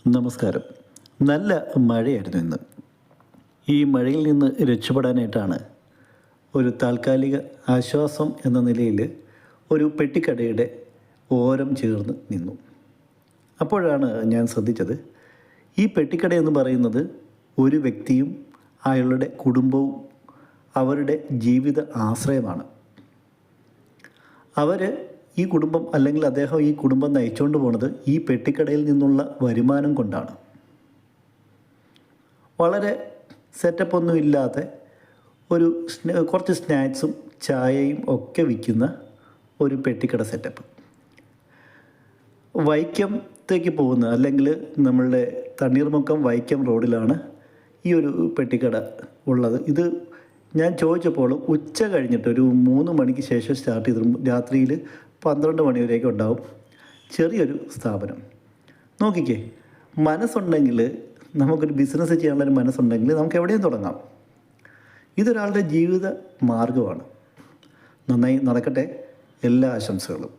നമസ്കാരം. നല്ല മഴയായിരുന്നു ഇന്ന്. ഈ മഴയിൽ നിന്ന് രക്ഷപ്പെടാനായിട്ടാണ് ഒരു താൽക്കാലിക ആശ്വാസം എന്ന നിലയിൽ ഒരു പെട്ടിക്കടയുടെ ഓരം ചേർന്ന് നിന്നു. അപ്പോഴാണ് ഞാൻ ശ്രദ്ധിച്ചത്, ഈ പെട്ടിക്കട എന്ന് പറയുന്നത് ഒരു വ്യക്തിയും അയാളുടെ കുടുംബവും അവരുടെ ജീവിത ആശ്രയമാണ്. അവർ ഈ കുടുംബം അല്ലെങ്കിൽ അദ്ദേഹം ഈ കുടുംബം നയിച്ചുകൊണ്ട് പോണത് ഈ പെട്ടിക്കടയിൽ നിന്നുള്ള വരുമാനം കൊണ്ടാണ്. വളരെ സെറ്റപ്പൊന്നും ഇല്ലാതെ ഒരു കുറച്ച് സ്നാക്സും ചായയും ഒക്കെ വിൽക്കുന്ന ഒരു പെട്ടിക്കട സെറ്റപ്പ്. വൈക്കത്തേക്ക് പോകുന്ന അല്ലെങ്കിൽ നമ്മളുടെ തണ്ണീർമുക്കം വൈക്കം റോഡിലാണ് ഈ ഒരു പെട്ടിക്കട ഉള്ളത്. ഇത് ഞാൻ ചോദിച്ചപ്പോൾ ഉച്ച കഴിഞ്ഞിട്ട് ഒരു 3 മണിക്ക് ശേഷം സ്റ്റാർട്ട് ചെയ്തിട്ടും രാത്രിയിൽ 12 മണി വരെയൊക്കെ ഉണ്ടാവും. ചെറിയൊരു സ്ഥാപനം. നോക്കിക്കേ, മനസ്സുണ്ടെങ്കിൽ, നമുക്കൊരു ബിസിനസ് ചെയ്യാനുള്ളൊരു മനസ്സുണ്ടെങ്കിൽ നമുക്ക് എവിടെയും തുടങ്ങാം. ഇതൊരാളുടെ ജീവിത മാർഗമാണ്. നന്നായി നടക്കട്ടെ. എല്ലാ ആശംസകളും.